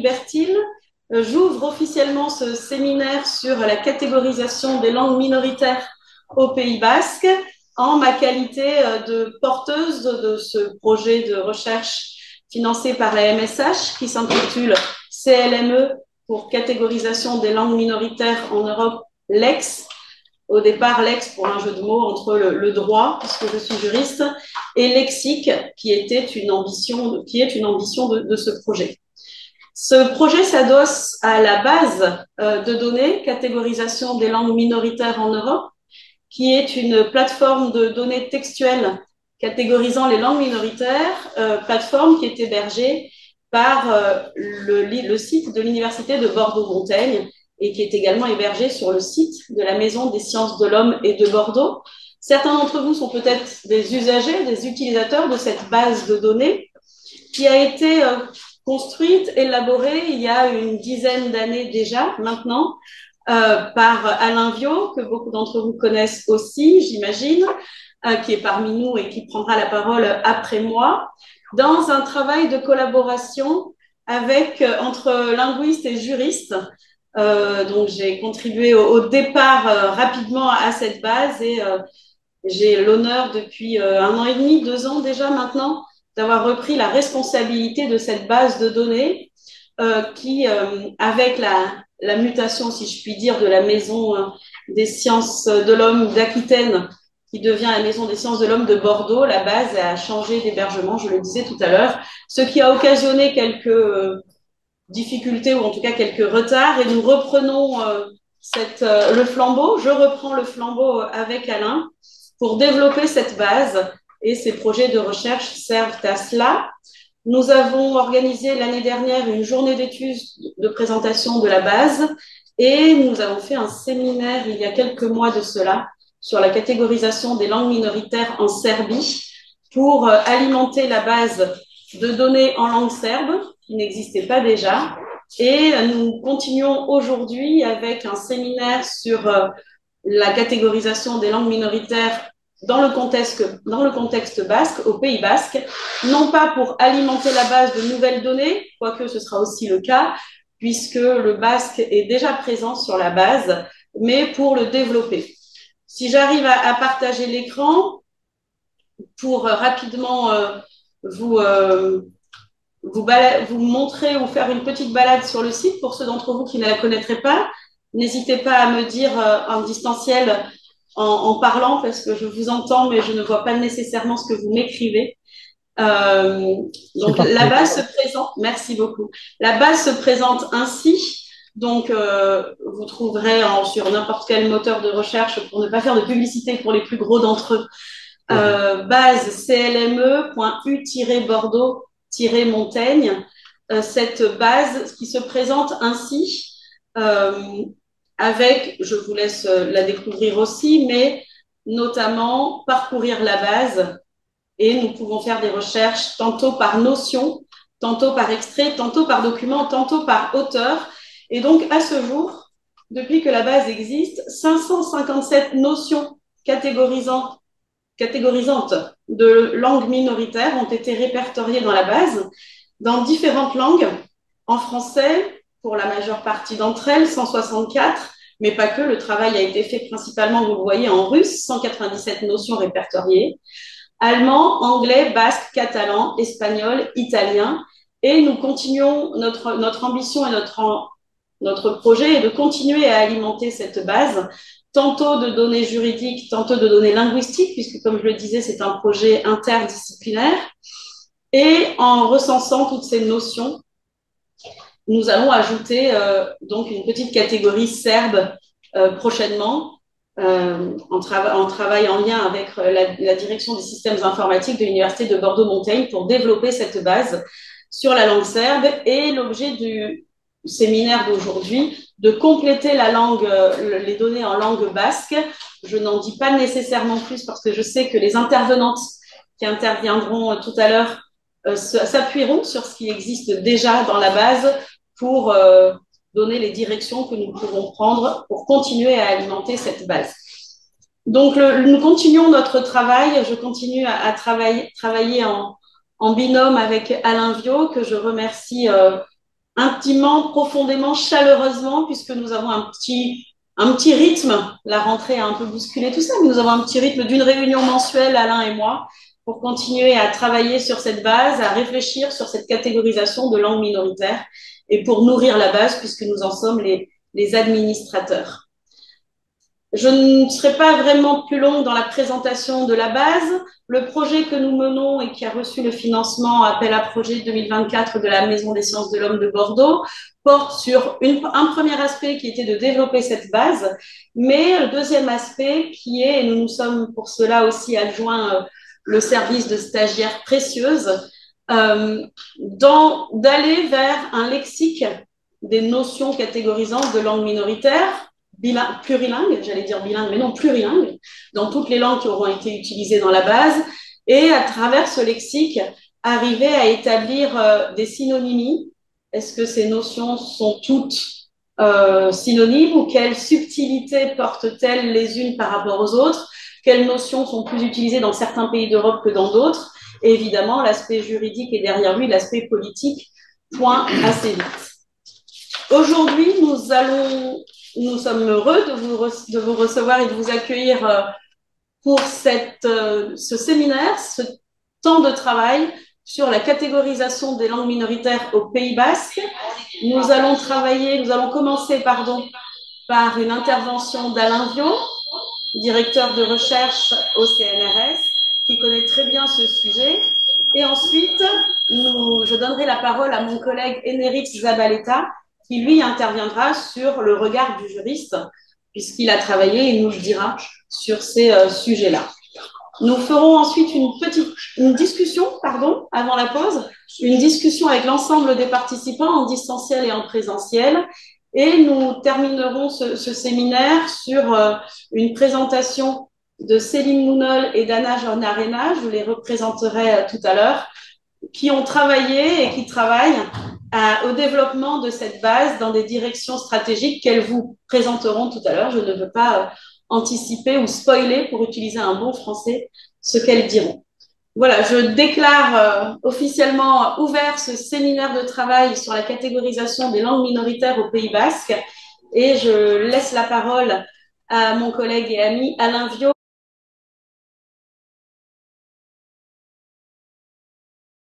Véronique Bertil. J'ouvre officiellement ce séminaire sur la catégorisation des langues minoritaires au Pays Basque en ma qualité de porteuse de ce projet de recherche financé par la MSH qui s'intitule CLME pour catégorisation des langues minoritaires en Europe, LEX. Au départ, lex pour un jeu de mots entre le droit, puisque je suis juriste, et lexique, qui était une ambition, qui est une ambition de ce projet. Ce projet s'adosse à la base de données, catégorisation des langues minoritaires en Europe, qui est une plateforme de données textuelles catégorisant les langues minoritaires, plateforme qui est hébergée par le site de l'Université de Bordeaux-Montaigne et qui est également hébergée sur le site de la Maison des sciences de l'homme et de Bordeaux. Certains d'entre vous sont peut-être des usagers, des utilisateurs de cette base de données qui a été construite, élaborée il y a une dizaine d'années déjà maintenant par Alain Viau, que beaucoup d'entre vous connaissent aussi, j'imagine, qui est parmi nous et qui prendra la parole après moi, dans un travail de collaboration avec, entre linguistes et juristes. Donc, j'ai contribué au départ rapidement à cette base et j'ai l'honneur depuis 1 an et demi, 2 ans déjà maintenant, d'avoir repris la responsabilité de cette base de données qui, avec la mutation, si je puis dire, de la Maison des sciences de l'homme d'Aquitaine, qui devient la Maison des sciences de l'homme de Bordeaux, la base a changé d'hébergement, je le disais tout à l'heure, ce qui a occasionné quelques difficultés ou en tout cas quelques retards et nous reprenons le flambeau. Je reprends le flambeau avec Alain pour développer cette base et ces projets de recherche servent à cela. Nous avons organisé l'année dernière une journée d'études de présentation de la base et nous avons fait un séminaire il y a quelques mois de cela sur la catégorisation des langues minoritaires en Serbie pour alimenter la base de données en langue serbe qui n'existait pas déjà. Et nous continuons aujourd'hui avec un séminaire sur la catégorisation des langues minoritaires dans le contexte basque, au Pays Basque, non pas pour alimenter la base de nouvelles données, quoique ce sera aussi le cas, puisque le basque est déjà présent sur la base, mais pour le développer. Si j'arrive à partager l'écran, pour rapidement vous montrer ou faire une petite balade sur le site pour ceux d'entre vous qui ne la connaîtraient pas. N'hésitez pas à me dire en distanciel en parlant parce que je vous entends mais je ne vois pas nécessairement ce que vous m'écrivez. Donc la base se présente, merci beaucoup. La base se présente ainsi. Donc vous trouverez sur n'importe quel moteur de recherche pour ne pas faire de publicité pour les plus gros d'entre eux. Base clme.u-bordeaux-montaigne, cette base qui se présente ainsi, avec, je vous laisse la découvrir aussi, mais notamment parcourir la base et nous pouvons faire des recherches tantôt par notion, tantôt par extrait, tantôt par document, tantôt par auteur. Et donc à ce jour, depuis que la base existe, 557 notions catégorisantes de langues minoritaires ont été répertoriées dans la base, dans différentes langues, en français, pour la majeure partie d'entre elles, 164, mais pas que, le travail a été fait principalement, vous le voyez, en russe, 197 notions répertoriées, allemand, anglais, basque, catalan, espagnol, italien, et nous continuons, notre ambition et notre projet est de continuer à alimenter cette base tantôt de données juridiques, tantôt de données linguistiques, puisque comme je le disais, c'est un projet interdisciplinaire. Et en recensant toutes ces notions, nous allons ajouter donc une petite catégorie serbe prochainement, en travail en lien avec la direction des systèmes informatiques de l'Université de Bordeaux-Montaigne pour développer cette base sur la langue serbe. Et l'objet du séminaire d'aujourd'hui, de compléter la langue, les données en langue basque. Je n'en dis pas nécessairement plus parce que je sais que les intervenantes qui interviendront tout à l'heure s'appuieront sur ce qui existe déjà dans la base pour donner les directions que nous pouvons prendre pour continuer à alimenter cette base. Donc, nous continuons notre travail. Je continue à travailler en binôme avec Alain Viau, que je remercie intimement, profondément, chaleureusement, puisque nous avons un petit rythme. La rentrée a un peu bousculé tout ça, mais nous avons un petit rythme d'une réunion mensuelle, Alain et moi, pour continuer à travailler sur cette base, à réfléchir sur cette catégorisation de langues minoritaires et pour nourrir la base, puisque nous en sommes les administrateurs. Je ne serai pas vraiment plus longue dans la présentation de la base. Le projet que nous menons et qui a reçu le financement appel à projet 2024 de la Maison des sciences de l'homme de Bordeaux porte sur un premier aspect qui était de développer cette base, mais le deuxième aspect qui est, et nous nous sommes pour cela aussi adjoints le service de stagiaires précieuses, d'aller vers un lexique des notions catégorisantes de langue minoritaire, plurilingue, j'allais dire bilingue, mais non, plurilingue, dans toutes les langues qui auront été utilisées dans la base, et à travers ce lexique, arriver à établir des synonymies. Est-ce que ces notions sont toutes synonymes ou quelles subtilités portent-elles les unes par rapport aux autres? Quelles notions sont plus utilisées dans certains pays d'Europe que dans d'autres? Et évidemment, l'aspect juridique est derrière lui, l'aspect politique, point assez vite. Aujourd'hui, nous sommes heureux de vous recevoir et de vous accueillir pour ce séminaire, ce temps de travail sur la catégorisation des langues minoritaires au Pays Basque. Nous allons commencer par une intervention d'Alain Viau, directeur de recherche au CNRS, qui connaît très bien ce sujet. Et ensuite, je donnerai la parole à mon collègue Énéric Zabaleta, qui lui interviendra sur le regard du juriste, puisqu'il a travaillé et nous le dira sur ces sujets-là. Nous ferons ensuite une discussion, avant la pause, une discussion avec l'ensemble des participants en distanciel et en présentiel. Et nous terminerons ce séminaire sur une présentation de Céline Mounol et d'Anna Jornarena, je les représenterai tout à l'heure, qui ont travaillé et qui travaillent au développement de cette base dans des directions stratégiques qu'elles vous présenteront tout à l'heure. Je ne veux pas anticiper ou spoiler, pour utiliser un bon français, ce qu'elles diront. Voilà, je déclare officiellement ouvert ce séminaire de travail sur la catégorisation des langues minoritaires au Pays Basque et je laisse la parole à mon collègue et ami Alain Viau